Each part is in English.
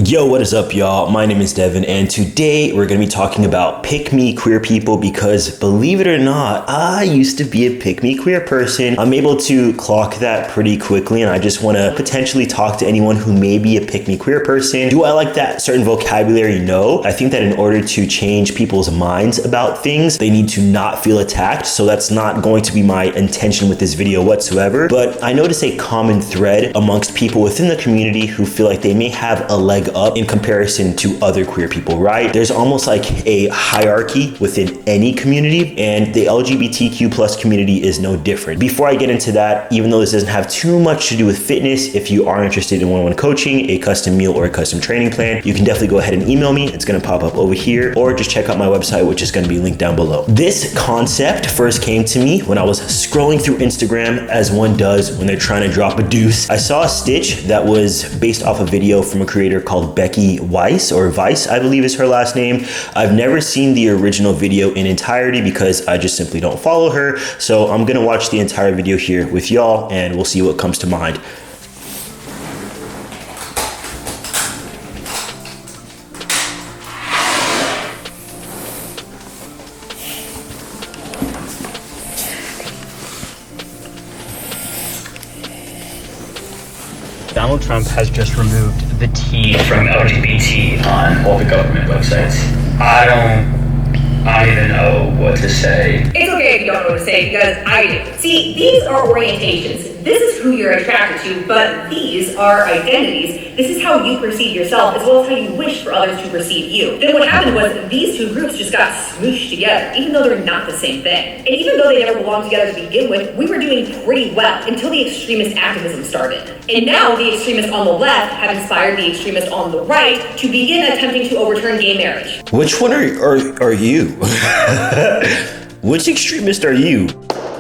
Yo, what is up, y'all? My name is Devin, and today we're gonna be talking about pick-me queer people because, believe it or not, I used to be a pick-me queer person. I'm able to clock that pretty quickly, and I just wanna potentially talk to anyone who may be a pick-me queer person. Do I like that certain vocabulary? No. I think that in order to change people's minds about things, they need to not feel attacked, so that's not going to be my intention with this video whatsoever. But I notice a common thread amongst people within the community who feel like they may have a leg up in comparison to other queer people, right? There's almost like a hierarchy within any community, and the LGBTQ plus community is no different. Before I get into that, even though this doesn't have too much to do with fitness, if you are interested in one-on-one coaching, a custom meal, or a custom training plan, you can definitely go ahead and email me. It's gonna pop up over here, or just check out my website, which is gonna be linked down below. This concept first came to me when I was scrolling through Instagram, as one does when they're trying to drop a deuce. I saw a stitch that was based off a video from a creator called Becky Weiss, or Vice, I believe is her last name. I've never seen the original video in entirety because I just simply don't follow her. So I'm gonna watch the entire video here with y'all and we'll see what comes to mind. Donald Trump has just removed the T from LGBT on all the government websites. I don't even know what to say. It's okay if you don't know what to say, because I do. See, these are orientations. This is who you're attracted to, but these are identities. This is how you perceive yourself, as well as how you wish for others to perceive you. Then what happened was these two groups just got smooshed together, even though they're not the same thing. And even though they never belonged together to begin with, we were doing pretty well until the extremist activism started. And now the extremists on the left have inspired the extremists on the right to begin attempting to overturn gay marriage. Which one are you? Which extremist are you?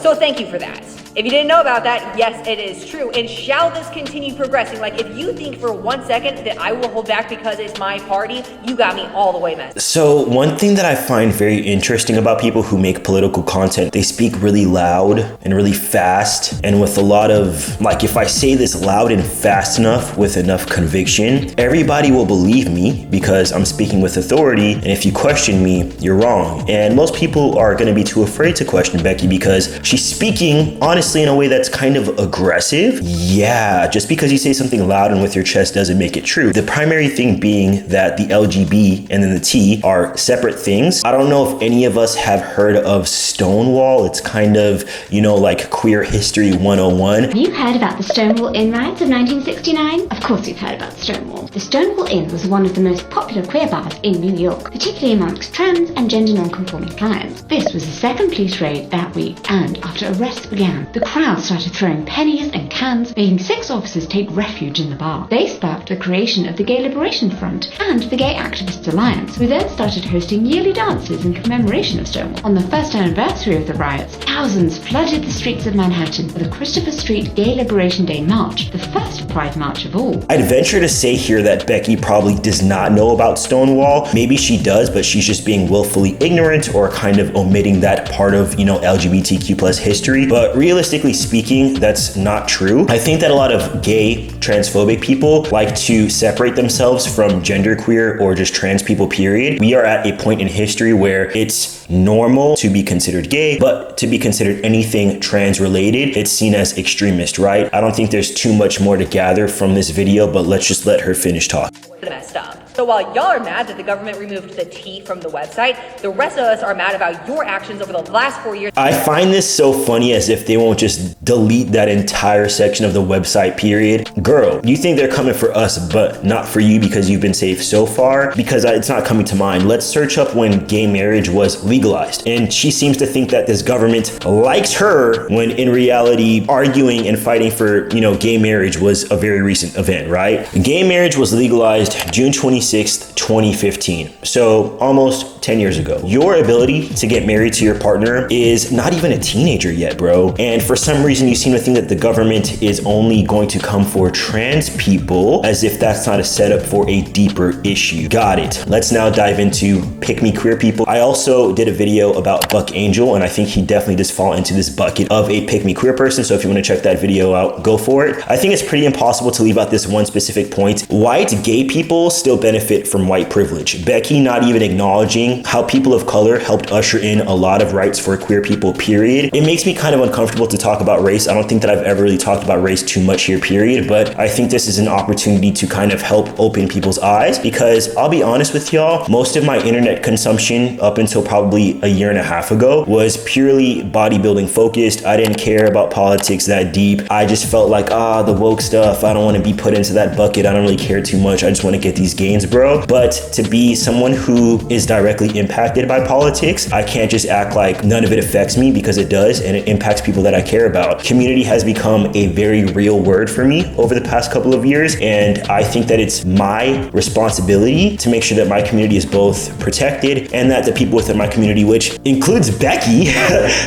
So thank you for that. If you didn't know about that, yes, it is true. And shall this continue progressing? Like, if you think for 1 second that I will hold back because it's my party, you got me all the way messed. So one thing that I find very interesting about people who make political content, they speak really loud and really fast, and with a lot of, like, if I say this loud and fast enough with enough conviction, everybody will believe me because I'm speaking with authority, and if you question me, you're wrong. And most people are gonna be too afraid to question Becky because she's speaking honestly in a way that's kind of aggressive. Yeah, just because you say something loud and with your chest doesn't make it true. The primary thing being that the LGB and then the T are separate things. I don't know if any of us have heard of Stonewall. It's kind of, you know, like queer history 101. Have you heard about the Stonewall Inn riots of 1969? Of course you've heard about Stonewall. The Stonewall Inn was one of the most popular queer bars in New York, particularly amongst trans and gender non-conforming clients. This was the second police raid that week, and after arrests began, the crowd started throwing pennies and cans, making 6 officers take refuge in the bar. They sparked the creation of the Gay Liberation Front and the Gay Activists Alliance, who then started hosting yearly dances in commemoration of Stonewall. On the first anniversary of the riots, thousands flooded the streets of Manhattan for the Christopher Street Gay Liberation Day March, the first Pride March of all. I'd venture to say here that Becky probably does not know about Stonewall. Maybe she does, but she's just being willfully ignorant or kind of omitting that part of, you know, LGBTQ plus history. But realistically speaking, that's not true. I think that a lot of gay, transphobic people like to separate themselves from genderqueer or just trans people, period. We are at a point in history where it's normal to be considered gay, but to be considered anything trans related, it's seen as extremist, right? I don't think there's too much more to gather from this video, but let's just let her finish talking. Messed up. So while y'all are mad that the government removed the T from the website, the rest of us are mad about your actions over the last 4 years. I find this so funny, as if they won't just delete that entire section of the website, period. Girl, you think they're coming for us, but not for you because you've been safe so far? Because it's not coming to mind. Let's search up when gay marriage was legalized. And she seems to think that this government likes her, when in reality, arguing and fighting for, you know, gay marriage was a very recent event, right? Gay marriage was legalized June 26th, 2015. So almost 10 years ago. Your ability to get married to your partner is not even a teenager yet, bro. And for some reason, reason you seem to think that the government is only going to come for trans people, as if that's not a setup for a deeper issue. Got it. Let's now dive into pick me queer people. I also did a video about Buck Angel, and I think he definitely does fall into this bucket of a pick me queer person. So if you want to check that video out, go for it. I think it's pretty impossible to leave out this one specific point. White gay people still benefit from white privilege. Becky not even acknowledging how people of color helped usher in a lot of rights for queer people, period. It makes me kind of uncomfortable to talk about race. I don't think that I've ever really talked about race too much here, period, but I think this is an opportunity to kind of help open people's eyes, because I'll be honest with y'all, most of my internet consumption up until probably a year and a half ago was purely bodybuilding focused. I didn't care about politics that deep. I just felt like, the woke stuff, I don't want to be put into that bucket. I don't really care too much. I just want to get these gains, bro. But to be someone who is directly impacted by politics, I can't just act like none of it affects me, because it does, and it impacts people that I care about. Community has become a very real word for me over the past couple of years, and I think that it's my responsibility to make sure that my community is both protected and that the people within my community, which includes Becky,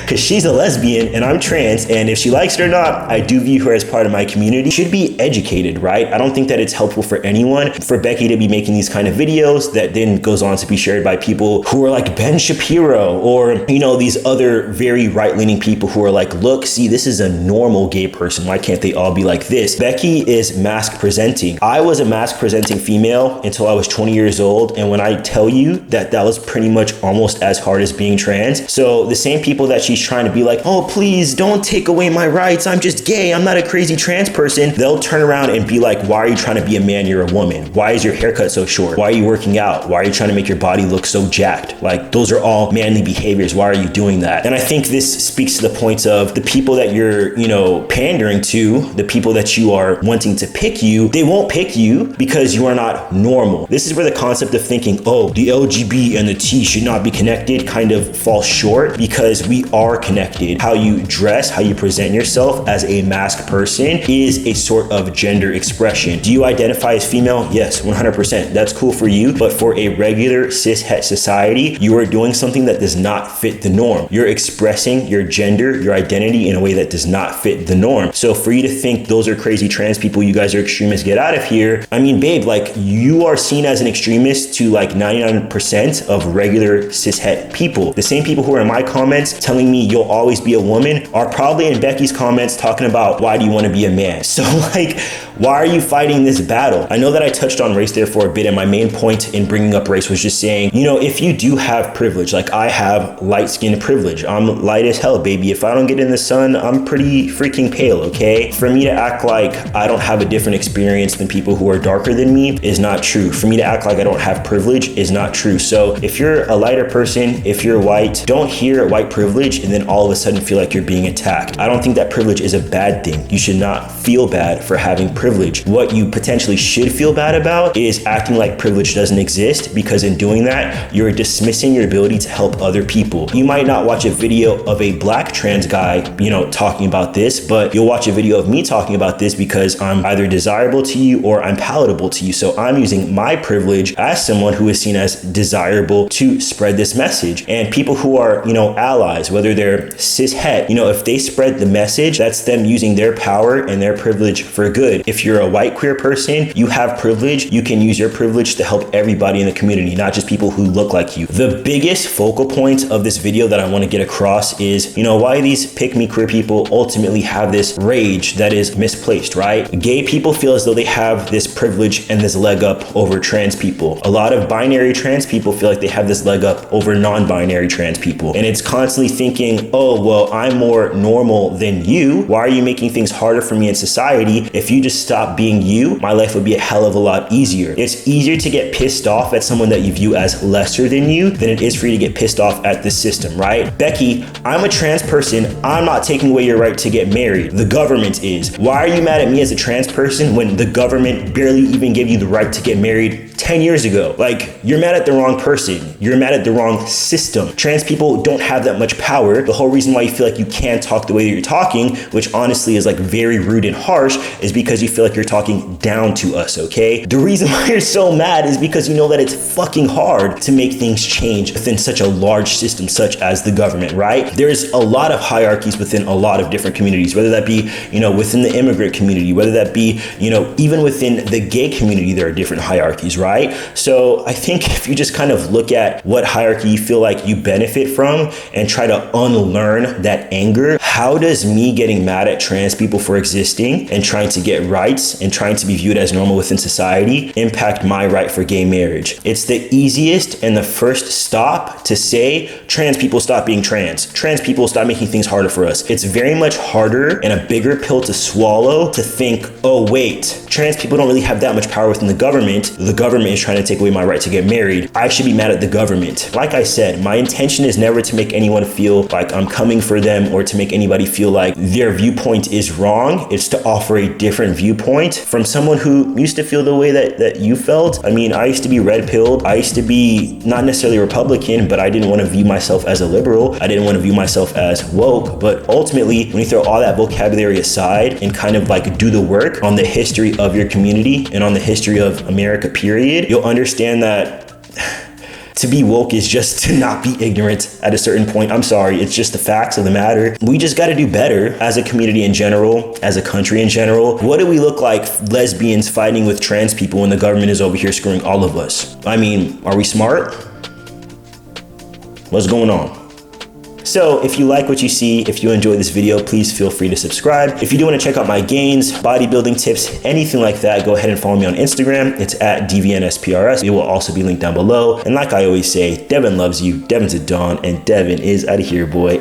because she's a lesbian and I'm trans, and if she likes it or not, I do view her as part of my community, should be educated, right? I don't think that it's helpful for anyone for Becky to be making these kind of videos that then goes on to be shared by people who are like Ben Shapiro, or, you know, these other very right-leaning people who are like, look, see, this is a normal gay person. Why can't they all be like this? Becky is mask presenting. I was a mask presenting female until I was 20 years old. And when I tell you that that was pretty much almost as hard as being trans. So the same people that she's trying to be like, oh, please don't take away my rights. I'm just gay. I'm not a crazy trans person. They'll turn around and be like, why are you trying to be a man? You're a woman. Why is your haircut so short? Why are you working out? Why are you trying to make your body look so jacked? Like, those are all manly behaviors. Why are you doing that? And I think this speaks to the point of the people that you're, you know, pandering to, the people that you are wanting to pick you, they won't pick you because you are not normal. This is where the concept of thinking, oh, the LGB and the T should not be connected kind of falls short, because we are connected. How you dress, how you present yourself as a masked person is a sort of gender expression. Do you identify as female? Yes, 100%. That's cool for you. But for a regular cis het society, you are doing something that does not fit the norm. You're expressing your gender, your identity in a way that does not fit the norm. So for you to think those are crazy trans people, you guys are extremists, get out of here. I mean, babe, like, you are seen as an extremist to like 99% of regular cis het people. The same people who are in my comments telling me you'll always be a woman are probably in Becky's comments talking about, why do you want to be a man? So like, why are you fighting this battle? I know that I touched on race there for a bit, and my main point in bringing up race was just saying, you know, if you do have privilege, like I have light skin privilege, I'm light as hell, baby. If I don't get in the sun, I'm pretty freaking pale, okay? For me to act like I don't have a different experience than people who are darker than me is not true. For me to act like I don't have privilege is not true. So if you're a lighter person, if you're white, don't hear white privilege and then all of a sudden feel like you're being attacked. I don't think that privilege is a bad thing. You should not feel bad for having privilege. What you potentially should feel bad about is acting like privilege doesn't exist, because in doing that, you're dismissing your ability to help other people. You might not watch a video of a black trans guy, you know, talking about this, but you'll watch a video of me talking about this because I'm either desirable to you or I'm palatable to you. So I'm using my privilege as someone who is seen as desirable to spread this message. And people who are, you know, allies, whether they're cis het, you know, if they spread the message, that's them using their power and their privilege for good. If you're a white queer person, you have privilege, you can use your privilege to help everybody in the community, not just people who look like you. The biggest focal point of this video that I want to get across is, you know, why these pick me queer people ultimately have this rage that is misplaced, right? Gay people feel as though they have this privilege and this leg up over trans people. A lot of binary trans people feel like they have this leg up over non-binary trans people. And it's constantly thinking, oh, well, I'm more normal than you. Why are you making things harder for me in society? If you just stop being you, my life would be a hell of a lot easier. It's easier to get pissed off at someone that you view as lesser than you than it is for you to get pissed off at the system, right? Becky, I'm a trans person. I'm not taking away your right to get married. The government is. Why are you mad at me as a trans person when the government barely even gave you the right to get married 10 years ago? Like, you're mad at the wrong person. You're mad at the wrong system. Trans people don't have that much power. The whole reason why you feel like you can't talk the way that you're talking, which honestly is like very rude and harsh, is because you feel like you're talking down to us, okay? The reason why you're so mad is because you know that it's fucking hard to make things change within such a large system such as the government, right? There's a lot of hierarchies within a lot of different communities, whether that be, you know, within the immigrant community, whether that be, you know, even within the gay community, there are different hierarchies, right? So I think if you just kind of look at what hierarchy you feel like you benefit from and try to unlearn that anger, how does me getting mad at trans people for existing and trying to get rights and trying to be viewed as normal within society impact my right for gay marriage? It's the easiest and the first stop to say trans people stop being trans. Trans people stop making things harder for us. It's very much harder and a bigger pill to swallow to think, oh wait, trans people don't really have that much power within the government. The government is trying to take away my right to get married. I should be mad at the government. Like I said, my intention is never to make anyone feel like I'm coming for them or to make anybody feel like their viewpoint is wrong. It's to offer a different viewpoint from someone who used to feel the way that you felt. I mean, I used to be red-pilled. I used to be not necessarily Republican, but I didn't want to view myself as a liberal. I didn't want to view myself as woke. But ultimately, when you throw all that vocabulary aside and kind of like do the work on the history of your community and on the history of America, period, you'll understand that to be woke is just to not be ignorant at a certain point. I'm sorry, it's just the facts of the matter. We just got to do better as a community in general, as a country in general. What do we look like lesbians fighting with trans people when the government is over here screwing all of us? I mean, are we smart? What's going on? So if you like what you see, if you enjoy this video, please feel free to subscribe. If you do want to check out my gains, bodybuilding tips, anything like that, go ahead and follow me on Instagram. It's at DVNSPRS. It will also be linked down below. And like I always say, Devin loves you, Devin's a Dawn, and Devin is out of here, boy.